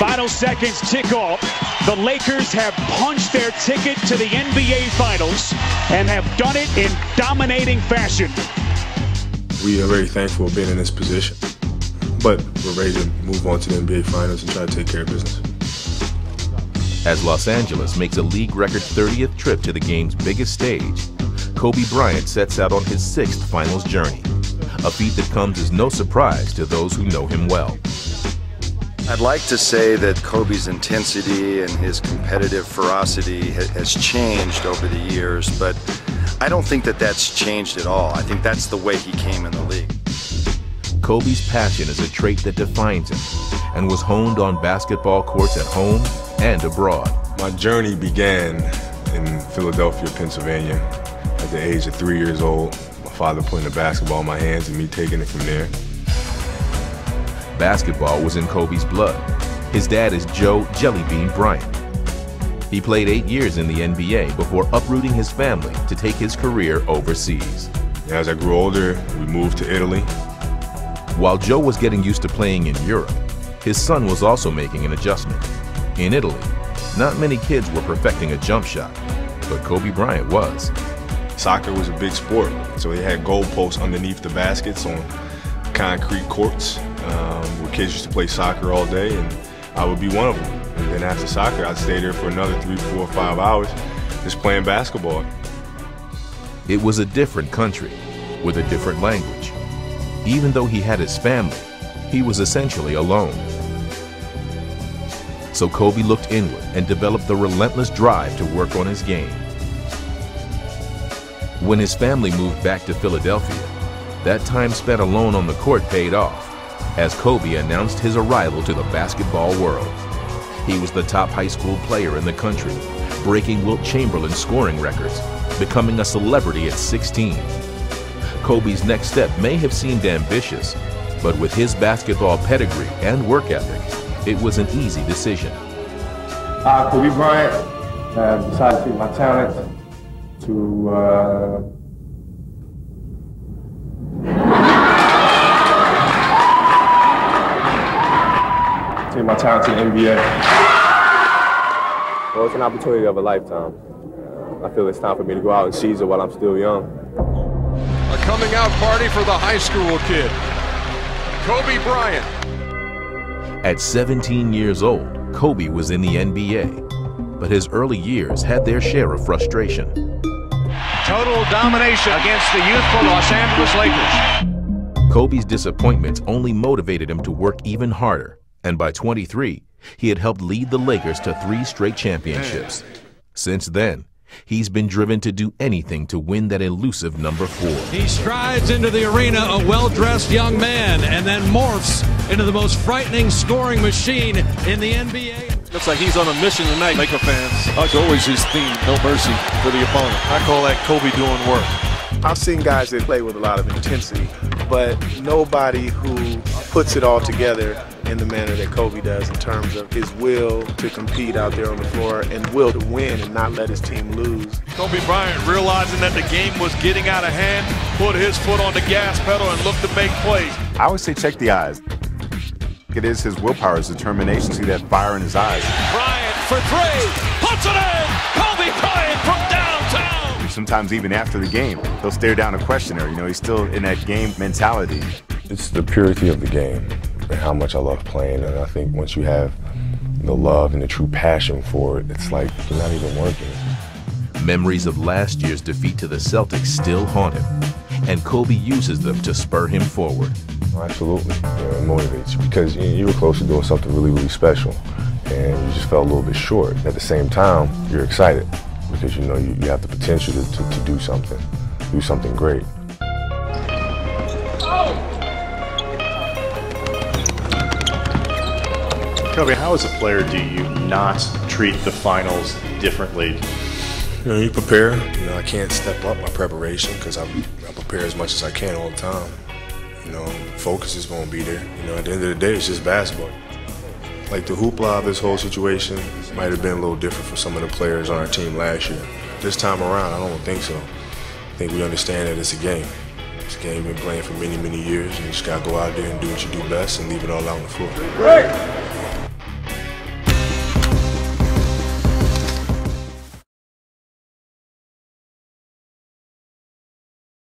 Final seconds tick off. The Lakers have punched their ticket to the NBA Finals and have done it in dominating fashion. We are very thankful of being in this position, but we're ready to move on to the NBA Finals and try to take care of business. As Los Angeles makes a league record 30th trip to the game's biggest stage, Kobe Bryant sets out on his 6th finals journey, a feat that comes as no surprise to those who know him well. I'd like to say that Kobe's intensity and his competitive ferocity has changed over the years, but I don't think that that's changed at all. I think that's the way he came in the league. Kobe's passion is a trait that defines him and was honed on basketball courts at home and abroad. My journey began in Philadelphia, Pennsylvania. At the age of 3 years old, my father putting a basketball in my hands and me taking it from there. Basketball was in Kobe's blood. His dad is Joe Jellybean Bryant. He played 8 years in the NBA before uprooting his family to take his career overseas. As I grew older, we moved to Italy. While Joe was getting used to playing in Europe, his son was also making an adjustment. In Italy, not many kids were perfecting a jump shot, but Kobe Bryant was. Soccer was a big sport, so they had goalposts underneath the baskets on concrete courts where kids used to play soccer all day, and I would be one of them. And then after soccer, I'd stay there for another 3, 4, 5 hours just playing basketball. It was a different country with a different language. Even though he had his family, he was essentially alone. So Kobe looked inward and developed the relentless drive to work on his game. When his family moved back to Philadelphia, that time spent alone on the court paid off, as Kobe announced his arrival to the basketball world. He was the top high school player in the country, breaking Wilt Chamberlain's scoring records, becoming a celebrity at 16. Kobe's next step may have seemed ambitious, but with his basketball pedigree and work ethic, it was an easy decision. Kobe Bryant decided to take my talent to take my talent to the NBA. Well, it's an opportunity of a lifetime. I feel it's time for me to go out and seize it while I'm still young. A coming out party for the high school kid, Kobe Bryant. At 17 years old, Kobe was in the NBA, but his early years had their share of frustration. Total domination against the youthful Los Angeles Lakers. Kobe's disappointments only motivated him to work even harder, and by 23, he had helped lead the Lakers to 3 straight championships. Since then, he's been driven to do anything to win that elusive number 4. He strides into the arena, a well-dressed young man, and then morphs into the most frightening scoring machine in the NBA. Looks like he's on a mission tonight, Laker fans. It's always his theme, no mercy for the opponent. I call that Kobe doing work. I've seen guys that play with a lot of intensity, but nobody who puts it all together in the manner that Kobe does in terms of his will to compete out there on the floor and will to win and not let his team lose. Kobe Bryant, realizing that the game was getting out of hand, put his foot on the gas pedal and looked to make plays. I always say check the eyes. It is his willpower, his determination, see that fire in his eyes. Bryant for 3, puts it in! Kobe Bryant from downtown! Sometimes even after the game, he'll stare down a questioner. You know, he's still in that game mentality. It's the purity of the game and how much I love playing, and I think once you have the love and the true passion for it, it's like you're not even working. Memories of last year's defeat to the Celtics still haunt him, and Kobe uses them to spur him forward. Absolutely, it motivates you because you were close to doing something really, really special, and you just fell a little bit short. At the same time, you're excited because you know you have the potential to do something great. Kobe, how as a player do you not treat the finals differently? You know, you prepare. You know, I can't step up my preparation because I prepare as much as I can all the time. You know, focus is going to be there. You know, at the end of the day, it's just basketball. Like the hoopla of this whole situation might have been a little different for some of the players on our team last year. This time around, I don't think so. I think we understand that it's a game. It's a game we've been playing for many, many years, and you just got to go out there and do what you do best and leave it all out on the floor. Right.